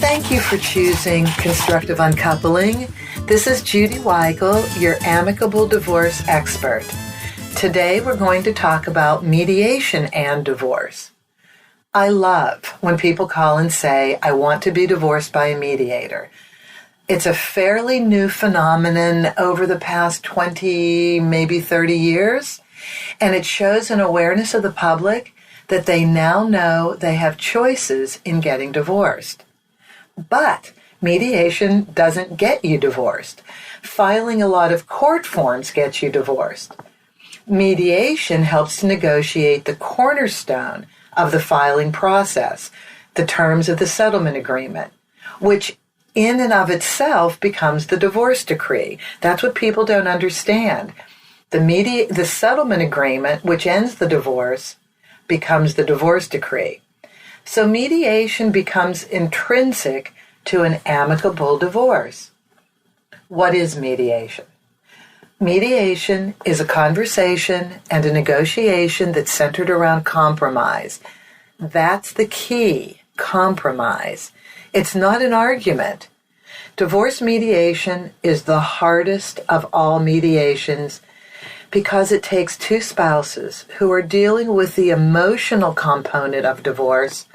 Thank you for choosing Constructive Uncoupling. This is Judy Weigel, your amicable divorce expert. Today we're going to talk about mediation and divorce. I love when people call and say, I want to be divorced by a mediator. It's a fairly new phenomenon over the past 20, maybe 30 years, and it shows an awareness of the public that they now know they have choices in getting divorced. But mediation doesn't get you divorced. Filing a lot of court forms gets you divorced. Mediation helps to negotiate the cornerstone of the filing process, the terms of the settlement agreement, which in and of itself becomes the divorce decree. That's what people don't understand. The settlement agreement, which ends the divorce, becomes the divorce decree. So mediation becomes intrinsic to an amicable divorce. What is mediation? Mediation is a conversation and a negotiation that's centered around compromise. That's the key, compromise. It's not an argument. Divorce mediation is the hardest of all mediations because it takes two spouses who are dealing with the emotional component of divorce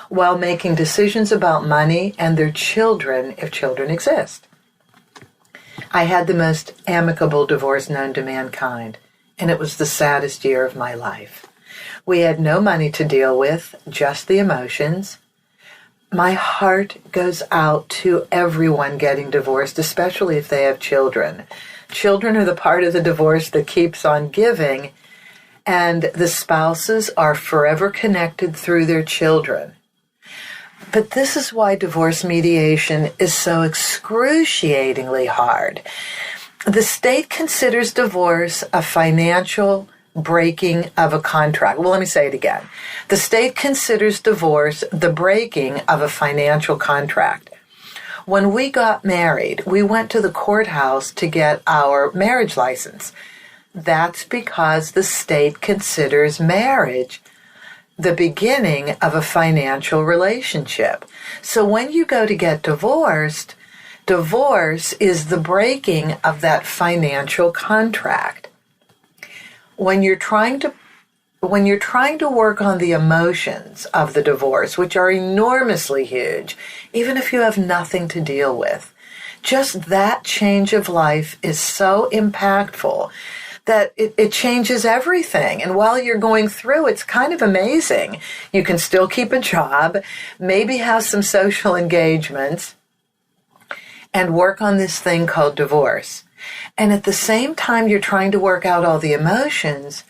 while making decisions about money and their children, if children exist. I had the most amicable divorce known to mankind, and it was the saddest year of my life. We had no money to deal with, just the emotions. My heart goes out to everyone getting divorced, especially if they have children. Children are the part of the divorce that keeps on giving, and the spouses are forever connected through their children. But this is why divorce mediation is so excruciatingly hard. The state considers divorce a financial breaking of a contract. Well, let me say it again. The state considers divorce the breaking of a financial contract. When we got married, we went to the courthouse to get our marriage license. That's because the state considers marriage the beginning of a financial relationship. So when you go to get divorced, divorce is the breaking of that financial contract. When you're trying to work on the emotions of the divorce, which are enormously huge, even if you have nothing to deal with, just that change of life is so impactful that it changes everything. And while you're going through, it's kind of amazing. You can still keep a job, maybe have some social engagements, and work on this thing called divorce. And at the same time you're trying to work out all the emotions,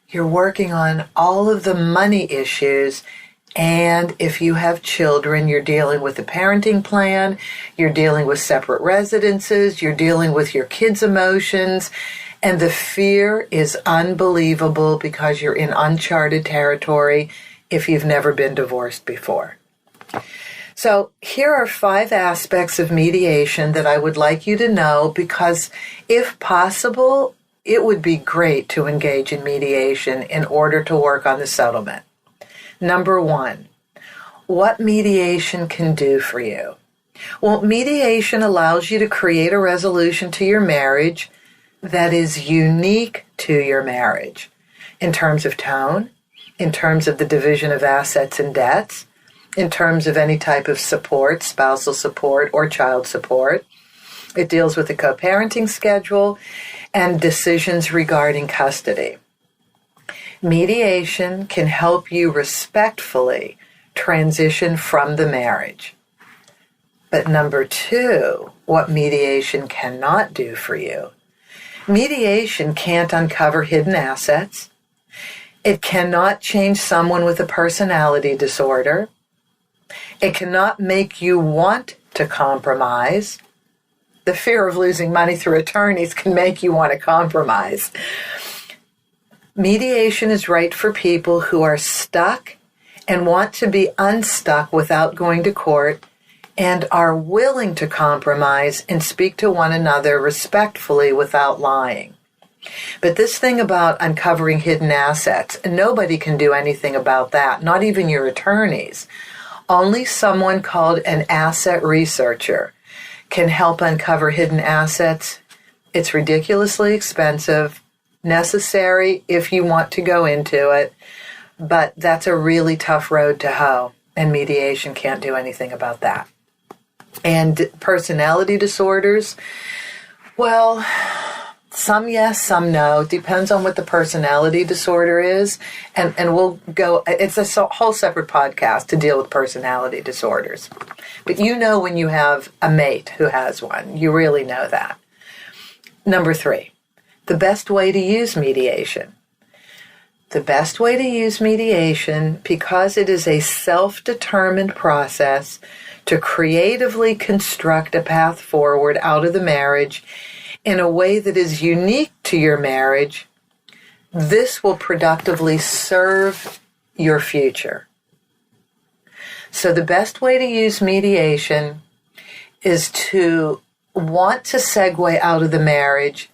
you're working on all of the money issues. And if you have children, you're dealing with a parenting plan, you're dealing with separate residences, you're dealing with your kids' emotions. And the fear is unbelievable because you're in uncharted territory if you've never been divorced before. So here are 5 aspects of mediation that I would like you to know because if possible, it would be great to engage in mediation in order to work on the settlement. Number 1, what mediation can do for you. Well, mediation allows you to create a resolution to your marriage that is unique to your marriage in terms of tone, in terms of the division of assets and debts, in terms of any type of support, spousal support or child support. It deals with the co-parenting schedule and decisions regarding custody. Mediation can help you respectfully transition from the marriage. But number 2, what mediation cannot do for you. Mediation can't uncover hidden assets. It cannot change someone with a personality disorder. It cannot make you want to compromise. The fear of losing money through attorneys can make you want to compromise. Mediation is right for people who are stuck and want to be unstuck without going to court and are willing to compromise and speak to one another respectfully without lying. But this thing about uncovering hidden assets, nobody can do anything about that, not even your attorneys. Only someone called an asset researcher can help uncover hidden assets. It's ridiculously expensive, necessary if you want to go into it, but that's a really tough road to hoe, and mediation can't do anything about that. And personality disorders, well, some yes, some no. Depends on what the personality disorder is. And we'll go, it's a whole separate podcast to deal with personality disorders. But you know when you have a mate who has one. You really know that. Number 3, the best way to use mediation. The best way to use mediation, because it is a self-determined process to creatively construct a path forward out of the marriage in a way that is unique to your marriage, this will productively serve your future. So the best way to use mediation is to want to segue out of the marriage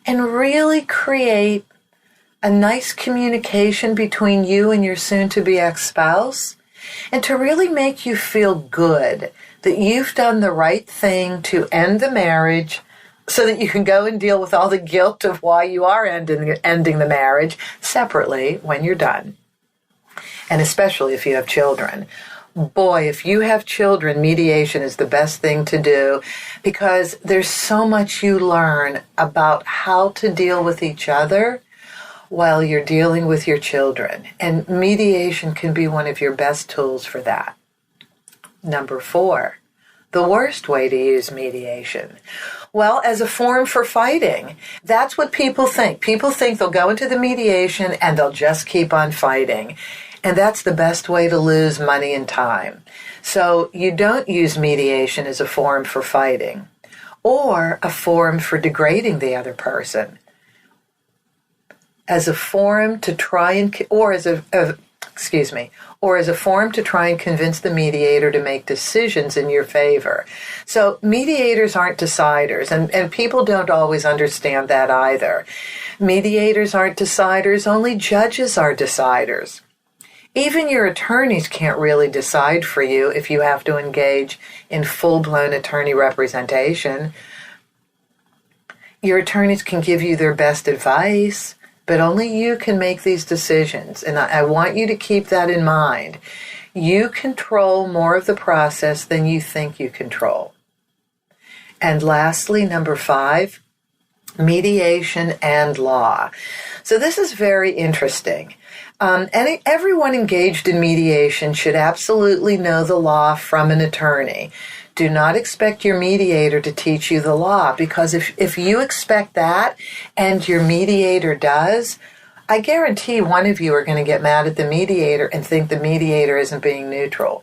and really create a nice communication between you and your soon-to-be ex-spouse, and to really make you feel good that you've done the right thing to end the marriage so that you can go and deal with all the guilt of why you are ending the marriage separately when you're done. And especially if you have children. Boy, if you have children, mediation is the best thing to do, because there's so much you learn about how to deal with each other while you're dealing with your children. And mediation can be one of your best tools for that. Number 4, the worst way to use mediation. Well, as a forum for fighting. That's what people think. People think they'll go into the mediation and they'll just keep on fighting. And that's the best way to lose money and time. So you don't use mediation as a forum for fighting or a forum for degrading the other person. As a forum to try and, or as a forum to try and convince the mediator to make decisions in your favor. So mediators aren't deciders, and people don't always understand that either. Mediators aren't deciders, only judges are deciders. Even your attorneys can't really decide for you if you have to engage in full-blown attorney representation. Your attorneys can give you their best advice, but only you can make these decisions. And I want you to keep that in mind. You control more of the process than you think you control. And lastly, number 5, mediation and law. So this is very interesting. Everyone engaged in mediation should absolutely know the law from an attorney. Do not expect your mediator to teach you the law, because if you expect that and your mediator does, I guarantee one of you are going to get mad at the mediator and think the mediator isn't being neutral.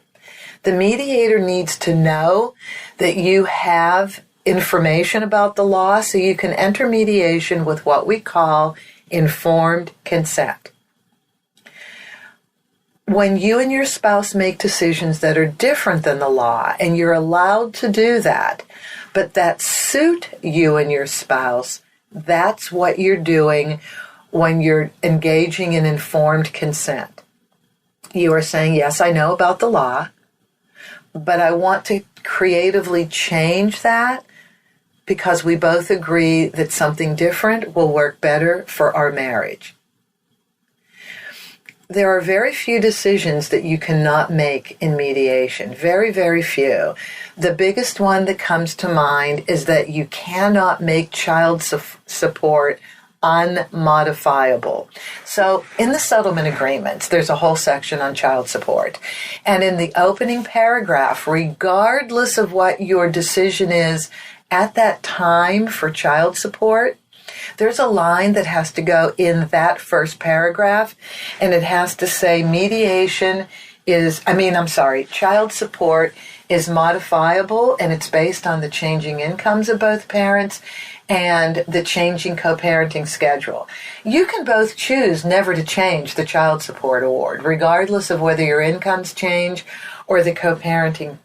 The mediator needs to know that you have information about the law so you can enter mediation with what we call informed consent. When you and your spouse make decisions that are different than the law, and you're allowed to do that, but that suit you and your spouse, that's what you're doing when you're engaging in informed consent. You are saying, yes, I know about the law, but I want to creatively change that because we both agree that something different will work better for our marriage. There are very few decisions that you cannot make in mediation. Very, very few. The biggest one that comes to mind is that you cannot make child support unmodifiable. So in the settlement agreements, there's a whole section on child support. And in the opening paragraph, regardless of what your decision is at that time for child support, there's a line that has to go in that first paragraph, and it has to say child support is modifiable, and it's based on the changing incomes of both parents and the changing co-parenting schedule. You can both choose never to change the child support award, regardless of whether your incomes change or the co-parenting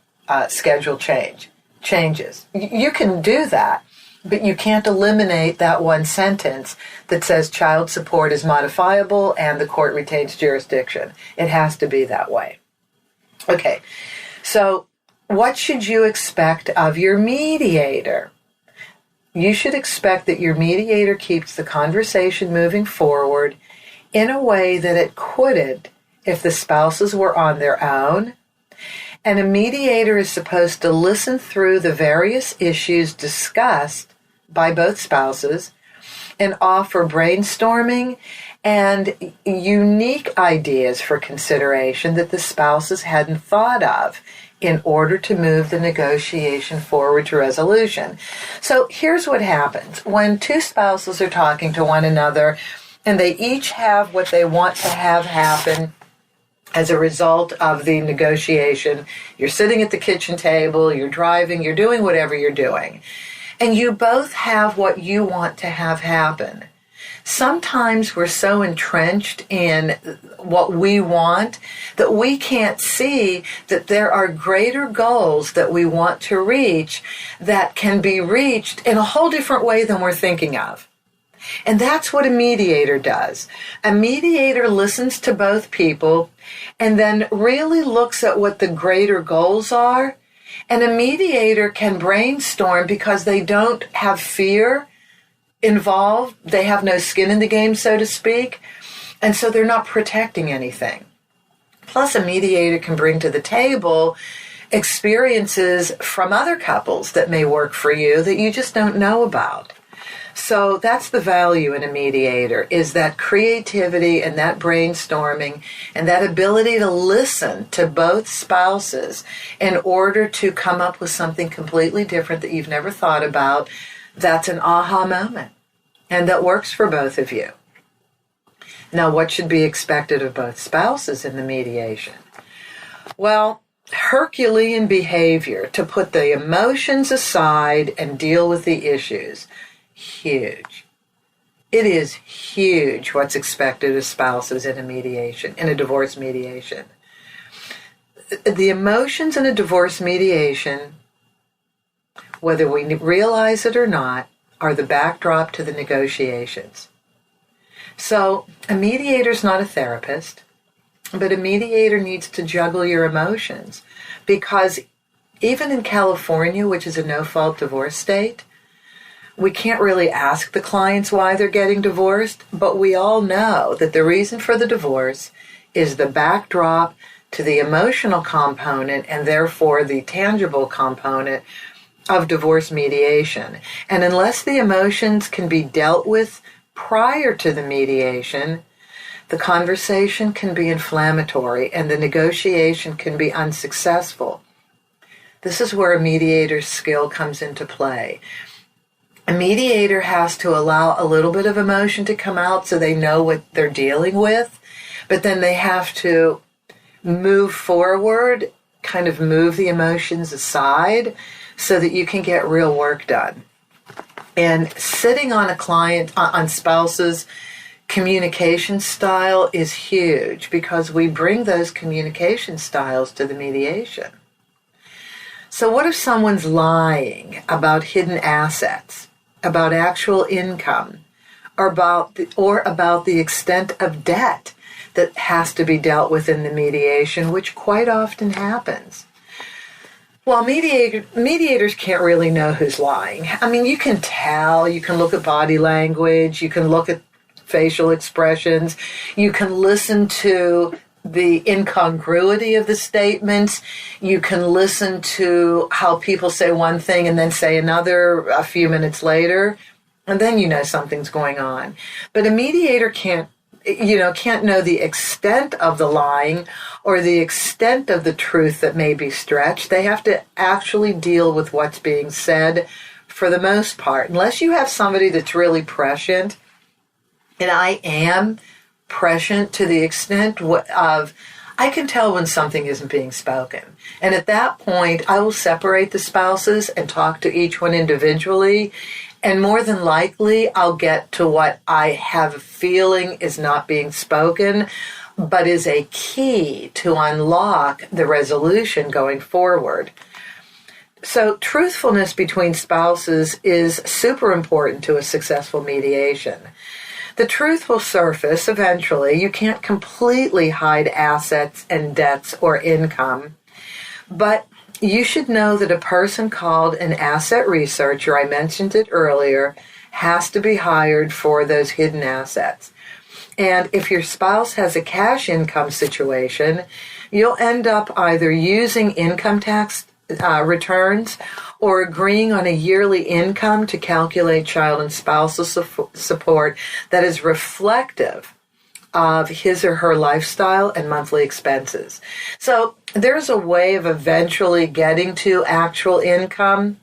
schedule changes. You can do that. But you can't eliminate that one sentence that says child support is modifiable and the court retains jurisdiction. It has to be that way. Okay, so what should you expect of your mediator? You should expect that your mediator keeps the conversation moving forward in a way that it couldn't if the spouses were on their own. And a mediator is supposed to listen through the various issues discussed by both spouses and offer brainstorming and unique ideas for consideration that the spouses hadn't thought of in order to move the negotiation forward to resolution. So here's what happens. When two spouses are talking to one another and they each have what they want to have happen as a result of the negotiation, you're sitting at the kitchen table, you're driving, you're doing whatever you're doing, and you both have what you want to have happen. Sometimes we're so entrenched in what we want that we can't see that there are greater goals that we want to reach that can be reached in a whole different way than we're thinking of. And that's what a mediator does. A mediator listens to both people and then really looks at what the greater goals are. And a mediator can brainstorm because they don't have fear involved. They have no skin in the game, so to speak. And so they're not protecting anything. Plus, a mediator can bring to the table experiences from other couples that may work for you that you just don't know about. So that's the value in a mediator, is that creativity and that brainstorming and that ability to listen to both spouses in order to come up with something completely different that you've never thought about. That's an aha moment, and that works for both of you. Now, what should be expected of both spouses in the mediation? Well, Herculean behavior to put the emotions aside and deal with the issues. Huge. It is huge what's expected of spouses in a mediation, in a divorce mediation. The emotions in a divorce mediation, whether we realize it or not, are the backdrop to the negotiations. So a mediator's not a therapist, but a mediator needs to juggle your emotions, because even in California, which is a no-fault divorce state, we can't really ask the clients why they're getting divorced, but we all know that the reason for the divorce is the backdrop to the emotional component and therefore the tangible component of divorce mediation. And unless the emotions can be dealt with prior to the mediation, the conversation can be inflammatory and the negotiation can be unsuccessful. This is where a mediator's skill comes into play. A mediator has to allow a little bit of emotion to come out so they know what they're dealing with, but then they have to move forward, kind of move the emotions aside so that you can get real work done. And sitting on a client, on spouses' communication style is huge, because we bring those communication styles to the mediation. So what if someone's lying about hidden assets, about actual income, or about the extent of debt that has to be dealt with in the mediation, which quite often happens? Well, mediators can't really know who's lying. I mean, you can tell, you can look at body language, you can look at facial expressions, you can listen to the incongruity of the statements, you can listen to how people say one thing and then say another a few minutes later, and then you know something's going on. But a mediator can't know the extent of the lying or the extent of the truth that may be stretched. They have to actually deal with what's being said for the most part. Unless you have somebody that's really prescient, and I am prescient to the extent of I can tell when something isn't being spoken. And at that point, I will separate the spouses and talk to each one individually. And more than likely, I'll get to what I have a feeling is not being spoken, but is a key to unlock the resolution going forward. So truthfulness between spouses is super important to a successful mediation. The truth will surface eventually. You can't completely hide assets and debts or income, but you should know that a person called an asset researcher, I mentioned it earlier, has to be hired for those hidden assets. And if your spouse has a cash income situation, you'll end up either using income tax returns or agreeing on a yearly income to calculate child and spousal support that is reflective of his or her lifestyle and monthly expenses. So there's a way of eventually getting to actual income,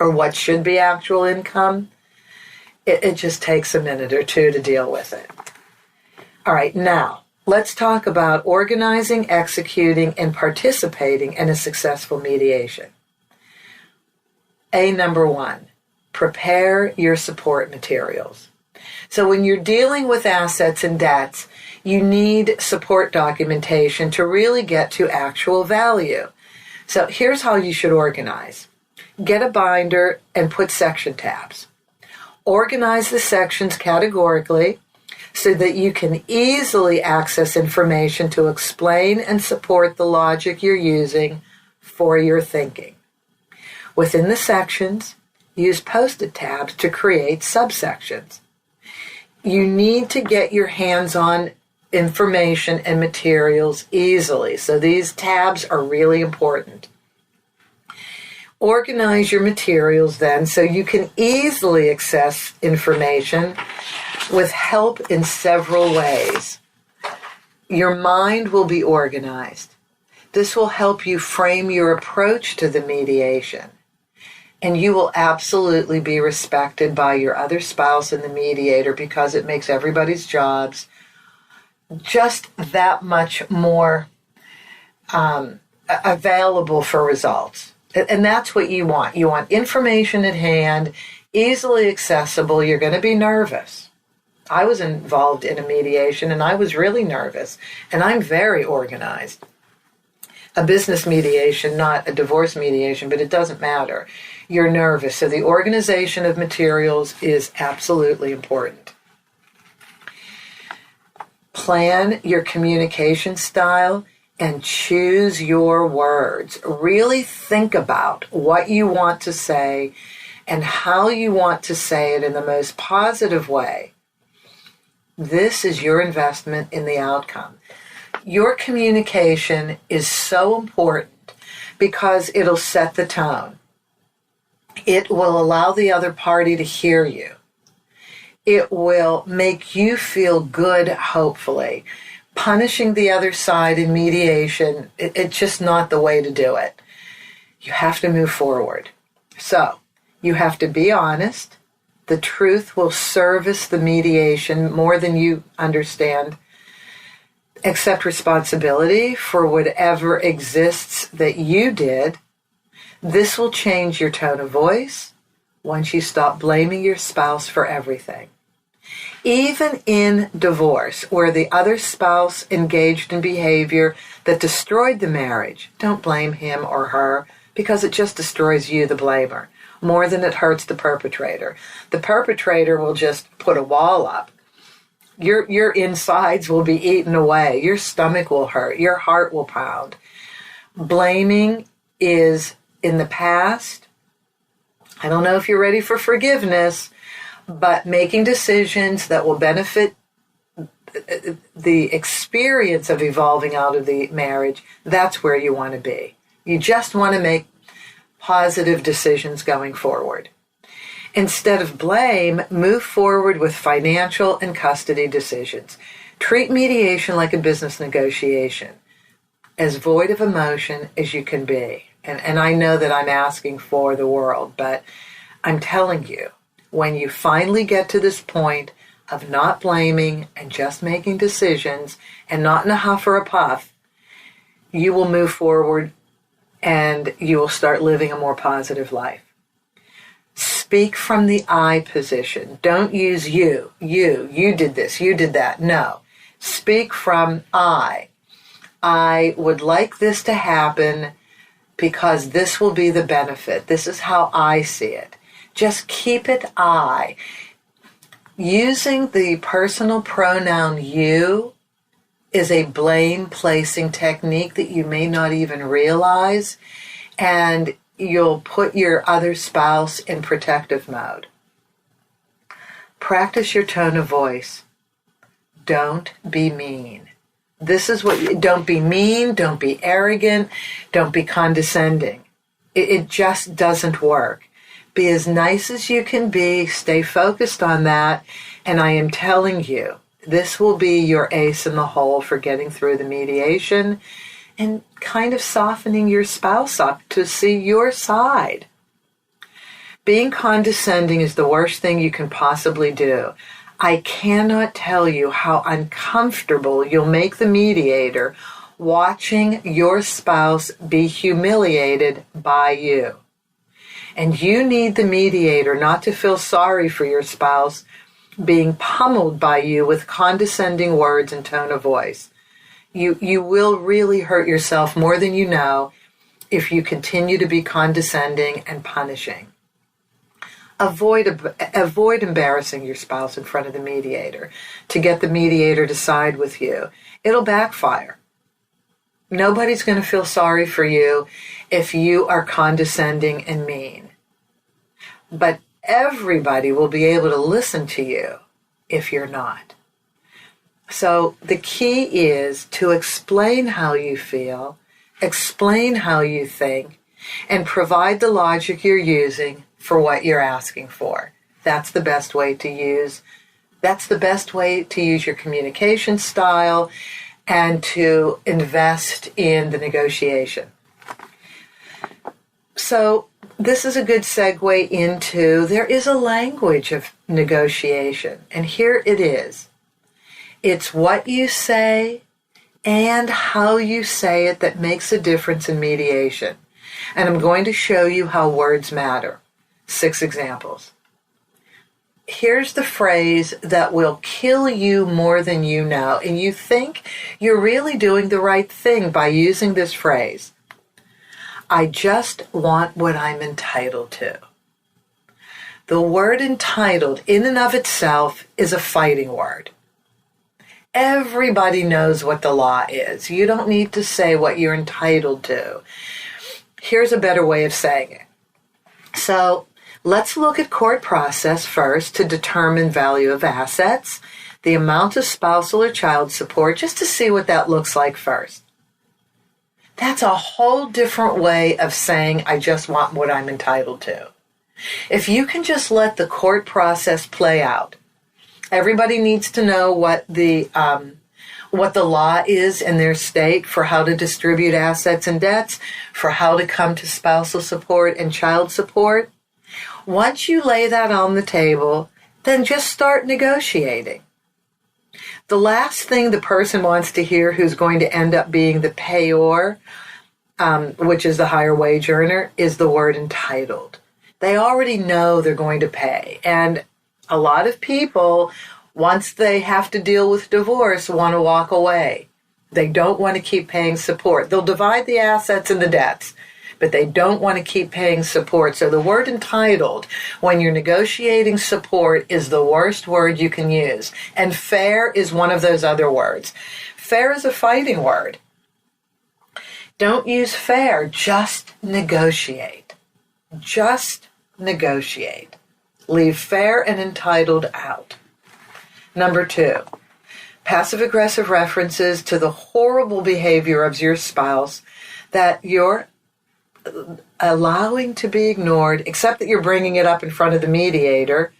or what should be actual income. It just takes a minute or two to deal with it. All right, now let's talk about organizing, executing, and participating in a successful mediation. Number 1, prepare your support materials. So when you're dealing with assets and debts, you need support documentation to really get to actual value. So here's how you should organize. Get a binder and put section tabs. Organize the sections categorically so that you can easily access information to explain and support the logic you're using for your thinking. Within the sections, use Post-it tabs to create subsections. You need to get your hands on information and materials easily, so these tabs are really important. Organize your materials then so you can easily access information with help in several ways. Your mind will be organized. This will help you frame your approach to the mediation. And you will absolutely be respected by your other spouse and the mediator because it makes everybody's jobs just that much more available for results. And that's what you want. You want information at hand, easily accessible. You're going to be nervous. I was involved in a mediation and I was really nervous, and I'm very organized. A business mediation, not a divorce mediation, but it doesn't matter. You're nervous. So the organization of materials is absolutely important. Plan your communication style and choose your words. Really think about what you want to say and how you want to say it in the most positive way. This is your investment in the outcome. Your communication is so important because it'll set the tone. It will allow the other party to hear you. It will make you feel good, hopefully. Punishing the other side in mediation, it's just not the way to do it. You have to move forward. So, you have to be honest. The truth will service the mediation more than you understand. Accept responsibility for whatever exists that you did. This will change your tone of voice once you stop blaming your spouse for everything. Even in divorce, where the other spouse engaged in behavior that destroyed the marriage, don't blame him or her because it just destroys you, the blamer, more than it hurts the perpetrator. The perpetrator will just put a wall up. Your insides will be eaten away. Your stomach will hurt. Your heart will pound. Blaming is in the past. I don't know if you're ready for forgiveness, but making decisions that will benefit the experience of evolving out of the marriage, that's where you want to be. You just want to make positive decisions going forward. Instead of blame, move forward with financial and custody decisions. Treat mediation like a business negotiation, as void of emotion as you can be. And I know that I'm asking for the world, but I'm telling you, when you finally get to this point of not blaming and just making decisions and not in a huff or a puff, you will move forward and you will start living a more positive life. Speak from the I position. Don't use you did this, you did that. No. Speak from I. I would like this to happen because this will be the benefit. This is how I see it. Just keep it I. Using the personal pronoun you is a blame-placing technique that you may not even realize, and you'll put your other spouse in protective mode. Practice your tone of voice. Don't be mean. Don't be mean, don't be arrogant, don't be condescending. It just doesn't work. Be as nice as you can be, stay focused on that, and I am telling you, this will be your ace in the hole for getting through the mediation and kind of softening your spouse up to see your side. Being condescending is the worst thing you can possibly do. I cannot tell you how uncomfortable you'll make the mediator watching your spouse be humiliated by you. And you need the mediator not to feel sorry for your spouse being pummeled by you with condescending words and tone of voice. You will really hurt yourself more than you know if you continue to be condescending and punishing. Avoid embarrassing your spouse in front of the mediator to get the mediator to side with you. It'll backfire. Nobody's going to feel sorry for you if you are condescending and mean. But everybody will be able to listen to you if you're not. So the key is to explain how you feel, explain how you think, and provide the logic you're using for what you're asking for. That's the best way to use. That's the best way to use your communication style and to invest in the negotiation. So this is a good segue into, there is a language of negotiation, and here it is. It's what you say and how you say it that makes a difference in mediation. And I'm going to show you how words matter. 6 examples. Here's the phrase that will kill you more than you know, and you think you're really doing the right thing by using this phrase. I just want what I'm entitled to. The word entitled in and of itself is a fighting word. Everybody knows what the law is. You don't need to say what you're entitled to. Here's a better way of saying it. So let's look at court process first to determine value of assets, the amount of spousal or child support, just to see what that looks like first. That's a whole different way of saying, I just want what I'm entitled to. If you can just let the court process play out, everybody needs to know what the law is in their state for how to distribute assets and debts, for how to come to spousal support and child support. Once you lay that on the table, then just start negotiating. The last thing the person wants to hear who's going to end up being the payor, which is the higher wage earner, is the word entitled. They already know they're going to pay. And a lot of people, once they have to deal with divorce, want to walk away. They don't want to keep paying support. They'll divide the assets and the debts, but they don't want to keep paying support. So the word entitled, when you're negotiating support, is the worst word you can use. And fair is one of those other words. Fair is a fighting word. Don't use fair, just negotiate. Just negotiate. Leave fair and entitled out. Number 2, passive-aggressive references to the horrible behavior of your spouse that you're allowing to be ignored, except that you're bringing it up in front of the mediator,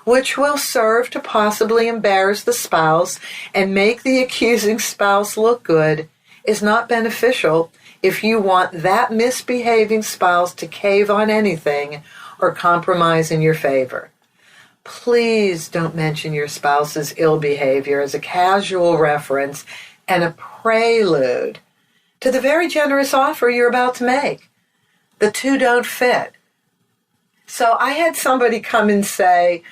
which will serve to possibly embarrass the spouse and make the accusing spouse look good, is not beneficial if you want that misbehaving spouse to cave on anything or compromise in your favor. Please don't mention your spouse's ill behavior as a casual reference and a prelude to the very generous offer you're about to make. The two don't fit. So I had somebody come and say,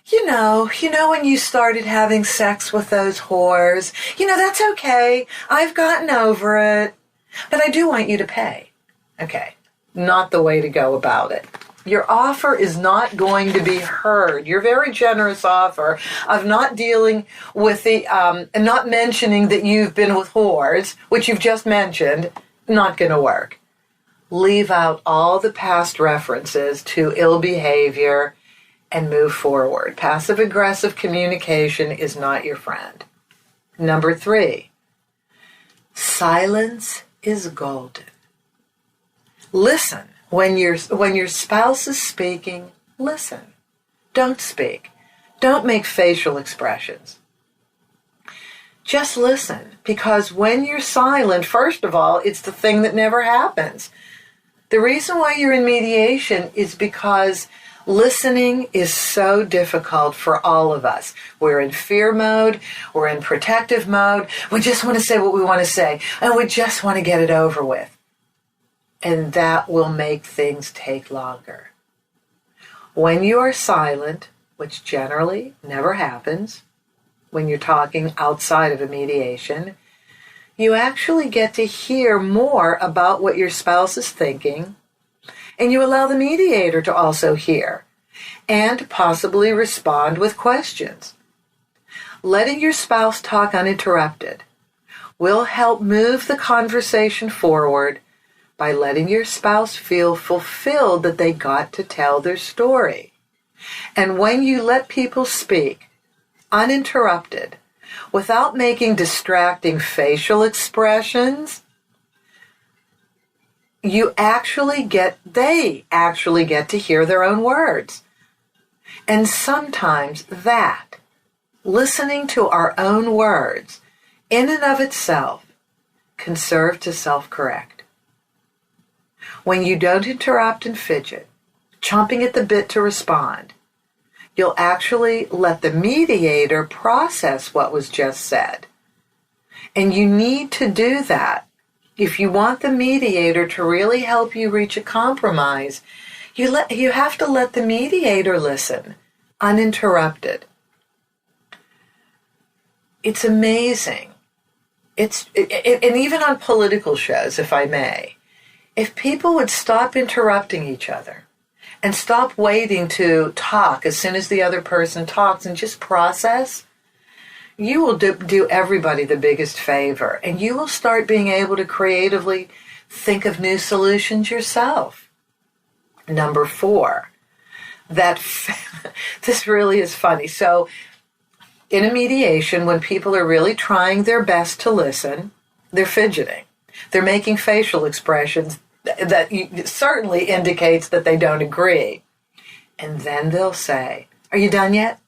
you know when you started having sex with those whores, that's okay. I've gotten over it, but I do want you to pay. Okay, not the way to go about it. Your offer is not going to be heard. Your very generous offer of not dealing with and not mentioning that you've been with whores, which you've just mentioned, not going to work. Leave out all the past references to ill behavior and move forward. Passive-aggressive communication is not your friend. Number 3, silence is golden. Listen. When your spouse is speaking, listen. Don't speak. Don't make facial expressions. Just listen, because when you're silent, first of all, it's the thing that never happens. The reason why you're in mediation is because listening is so difficult for all of us. We're in fear mode. We're in protective mode. We just want to say what we want to say, and we just want to get it over with. And that will make things take longer. When you are silent, which generally never happens when you're talking outside of a mediation, you actually get to hear more about what your spouse is thinking, and you allow the mediator to also hear and possibly respond with questions. Letting your spouse talk uninterrupted will help move the conversation forward by letting your spouse feel fulfilled that they got to tell their story. And when you let people speak uninterrupted, without making distracting facial expressions, they actually get to hear their own words. And sometimes that, listening to our own words, in and of itself, can serve to self-correct. When you don't interrupt and fidget, chomping at the bit to respond, you'll actually let the mediator process what was just said. And you need to do that. If you want the mediator to really help you reach a compromise, you have to let the mediator listen, uninterrupted. It's amazing. And even on political shows, if I may, if people would stop interrupting each other and stop waiting to talk as soon as the other person talks and just process, you will do everybody the biggest favor, and you will start being able to creatively think of new solutions yourself. Number 4, this really is funny. So in a mediation, when people are really trying their best to listen, they're fidgeting. They're making facial expressions that certainly indicates that they don't agree. And then they'll say, "Are you done yet?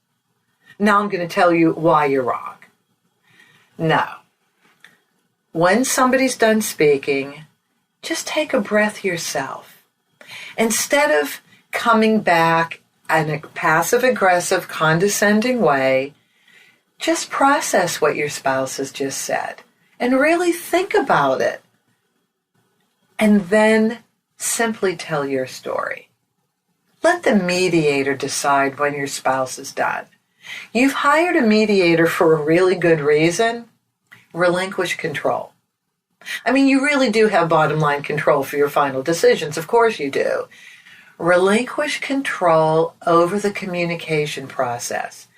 Now I'm going to tell you why you're wrong." No. When somebody's done speaking, just take a breath yourself. Instead of coming back in a passive-aggressive, condescending way, just process what your spouse has just said and really think about it. And then simply tell your story. Let the mediator decide when your spouse is done. You've hired a mediator for a really good reason. Relinquish control. I mean, you really do have bottom line control for your final decisions. Of course you do. Relinquish control over the communication process.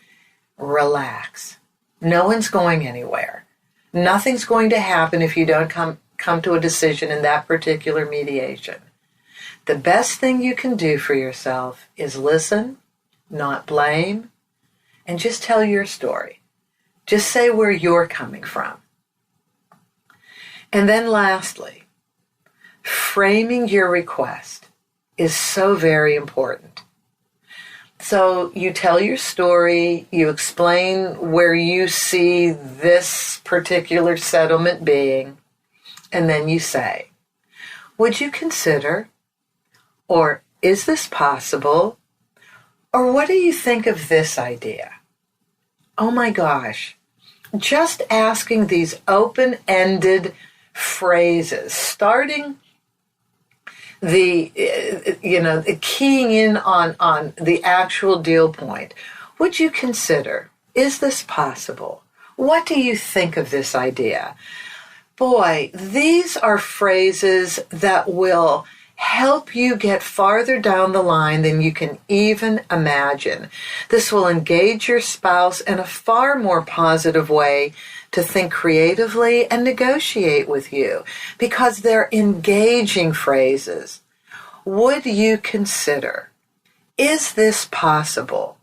Relax. No one's going anywhere. Nothing's going to happen if you don't come to a decision in that particular mediation. The best thing you can do for yourself is listen, not blame, and just tell your story. Just say where you're coming from. And then lastly, framing your request is so very important. So you tell your story, you explain where you see this particular settlement being, and then you say, "Would you consider?" Or, "Is this possible?" Or, "What do you think of this idea?" Oh my gosh. Just asking these open-ended phrases, starting keying in on the actual deal point. Would you consider? Is this possible? What do you think of this idea? Boy, these are phrases that will help you get farther down the line than you can even imagine. This will engage your spouse in a far more positive way to think creatively and negotiate with you because they're engaging phrases. Would you consider? Is this possible?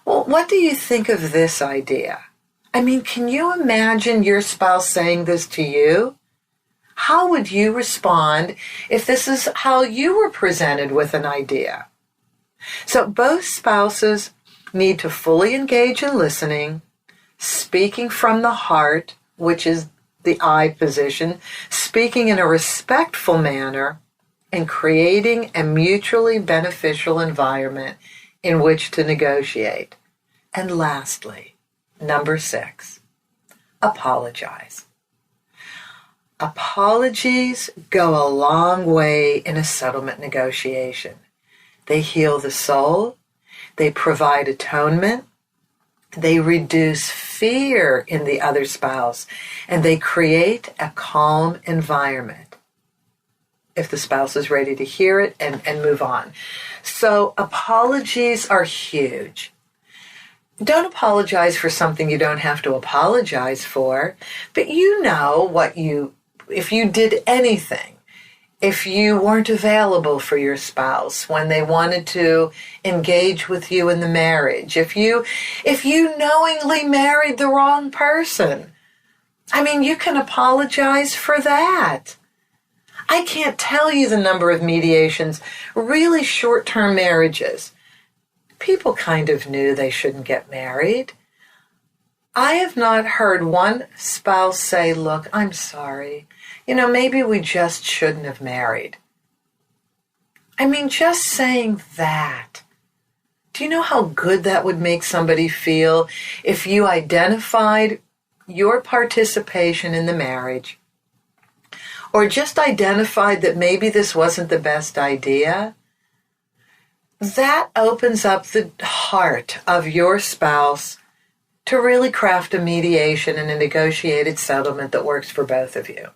Well, what do you think of this idea? I mean, can you imagine your spouse saying this to you? How would you respond if this is how you were presented with an idea? So both spouses need to fully engage in listening, speaking from the heart, which is the I position, speaking in a respectful manner, and creating a mutually beneficial environment in which to negotiate. And lastly, number 6, apologize. Apologies go a long way in a settlement negotiation. They heal the soul, they provide atonement, they reduce fear in the other spouse, and they create a calm environment if the spouse is ready to hear it and move on. So apologies are huge. Don't apologize for something you don't have to apologize for, but you know if you did anything, if you weren't available for your spouse when they wanted to engage with you in the marriage, if you knowingly married the wrong person, I mean, you can apologize for that. I can't tell you the number of mediations, really short-term marriages. People kind of knew they shouldn't get married. I have not heard one spouse say, look, I'm sorry. Maybe we just shouldn't have married. I mean, just saying that. Do you know how good that would make somebody feel if you identified your participation in the marriage or just identified that maybe this wasn't the best idea? That opens up the heart of your spouse to really craft a mediation and a negotiated settlement that works for both of you.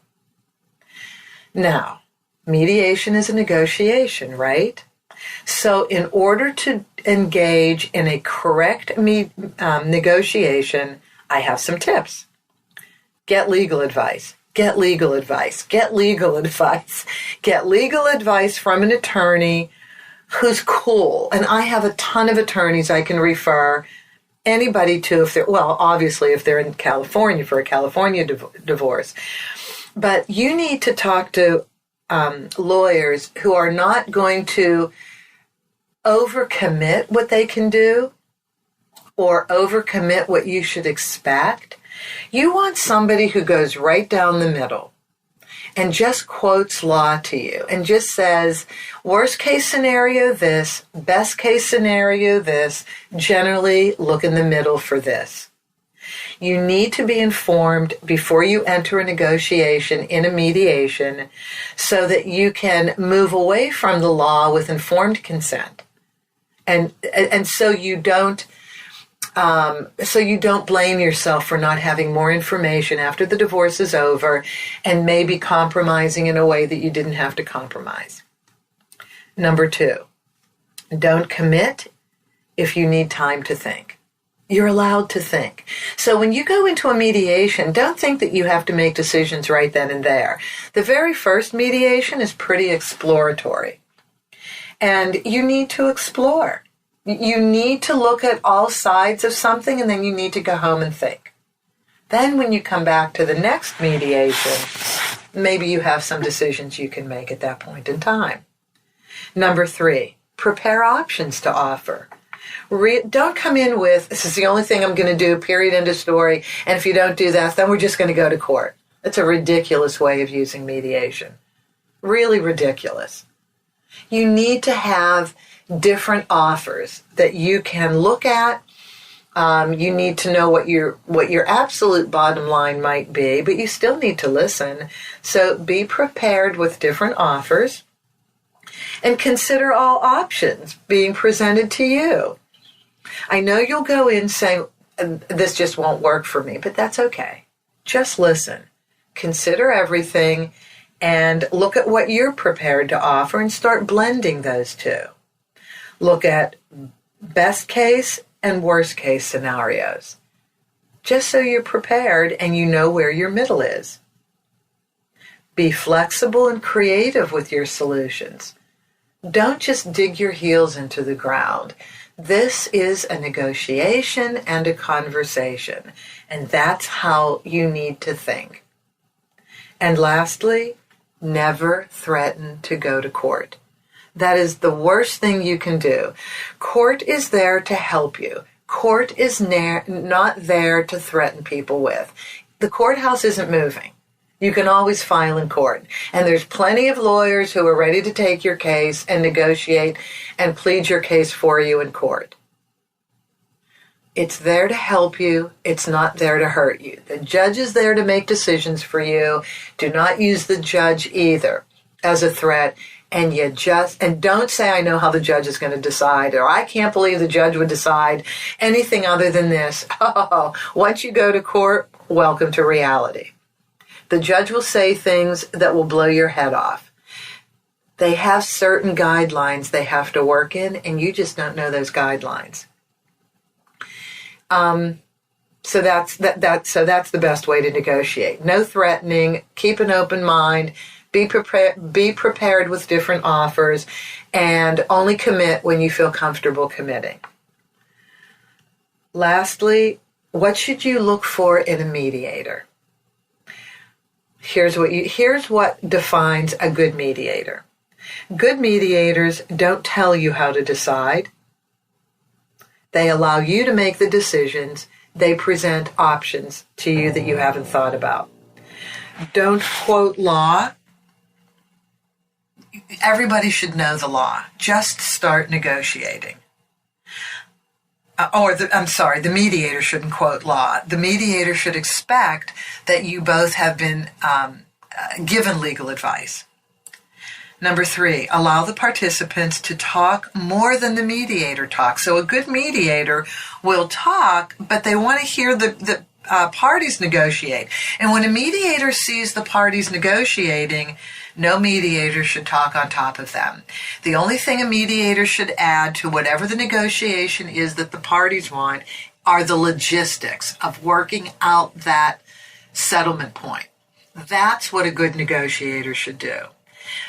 Now, mediation is a negotiation, right? So in order to engage in a correct negotiation, I have some tips. Get legal advice. Get legal advice. Get legal advice. Get legal advice from an attorney who's cool. And I have a ton of attorneys I can refer anybody to obviously if they're in California for a California divorce. But you need to talk to lawyers who are not going to overcommit what they can do or overcommit what you should expect. You want somebody who goes right down the middle and just quotes law to you and just says, worst case scenario this, best case scenario this, generally look in the middle for this. You need to be informed before you enter a negotiation in a mediation so that you can move away from the law with informed consent. And so you don't blame yourself for not having more information after the divorce is over and maybe compromising in a way that you didn't have to compromise. Number 2, don't commit if you need time to think. You're allowed to think. So when you go into a mediation, don't think that you have to make decisions right then and there. The very first mediation is pretty exploratory. And you need to explore. You need to look at all sides of something, and then you need to go home and think. Then when you come back to the next mediation, maybe you have some decisions you can make at that point in time. Number 3, prepare options to offer. Don't come in with, this is the only thing I'm going to do, period, end of story, and if you don't do that, then we're just going to go to court. That's a ridiculous way of using mediation. Really ridiculous. You need to have different offers that you can look at. You need to know what your absolute bottom line might be, but you still need to listen. So be prepared with different offers and consider all options being presented to you. I know you'll go in saying, this just won't work for me, but that's okay. Just listen. Consider everything and look at what you're prepared to offer and start blending those two. Look at best case and worst case scenarios, just so you're prepared and you know where your middle is. Be flexible and creative with your solutions. Don't just dig your heels into the ground. This is a negotiation and a conversation, and that's how you need to think. And lastly, never threaten to go to court. That is the worst thing you can do. Court is there to help you. Court is not there to threaten people with. The courthouse isn't moving. You can always file in court. And there's plenty of lawyers who are ready to take your case and negotiate and plead your case for you in court. It's there to help you. It's not there to hurt you. The judge is there to make decisions for you. Do not use the judge either as a threat. And don't say, I know how the judge is going to decide, or I can't believe the judge would decide anything other than this. Oh, once you go to court, welcome to reality. The judge will say things that will blow your head off. They have certain guidelines they have to work in, and you just don't know those guidelines. So that's the best way to negotiate. No threatening, keep an open mind, be prepared with different offers, and only commit when you feel comfortable committing. Lastly, what should you look for in a mediator? Here's what defines a good mediator. Good mediators don't tell you how to decide. They allow you to make the decisions. They present options to you that you haven't thought about. Don't quote law. Everybody should know the law. Just start negotiating. The mediator shouldn't quote law. The mediator should expect that you both have been given legal advice. Number 3, allow the participants to talk more than the mediator talks. So a good mediator will talk, but they want to hear the parties negotiate. And when a mediator sees the parties negotiating, no mediator should talk on top of them. The only thing a mediator should add to whatever the negotiation is that the parties want are the logistics of working out that settlement point. That's what a good negotiator should do.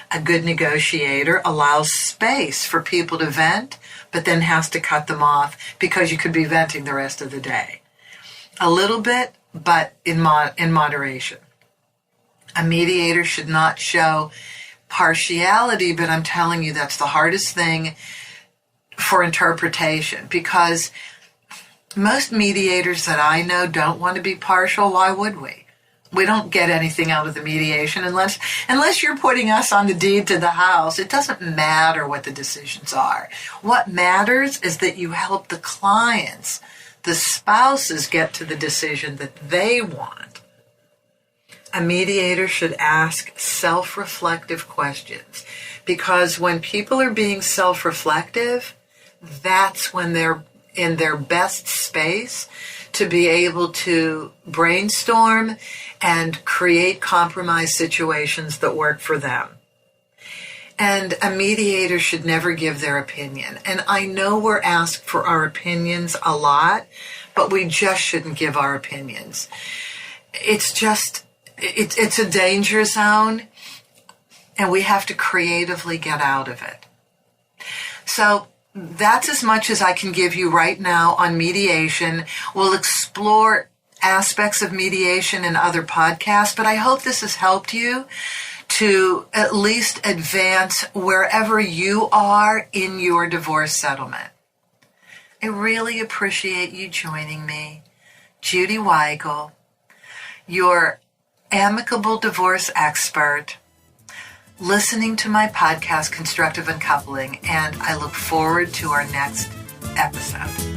A good negotiator allows space for people to vent, but then has to cut them off because you could be venting the rest of the day. A little bit, but in moderation. A mediator should not show partiality, but I'm telling you that's the hardest thing for interpretation, because most mediators that I know don't want to be partial. Why would we? We don't get anything out of the mediation unless you're putting us on the deed to the house. It doesn't matter what the decisions are. What matters is that you help the clients, the spouses, get to the decision that they want. A mediator should ask self-reflective questions, because when people are being self-reflective, that's when they're in their best space to be able to brainstorm and create compromise situations that work for them. And a mediator should never give their opinion. And I know we're asked for our opinions a lot, but we just shouldn't give our opinions. It's a danger zone, and we have to creatively get out of it. So that's as much as I can give you right now on mediation. We'll explore aspects of mediation in other podcasts, but I hope this has helped you to at least advance wherever you are in your divorce settlement. I really appreciate you joining me. Judy Weigel, your amicable divorce expert, listening to my podcast, Constructive Uncoupling, and I look forward to our next episode.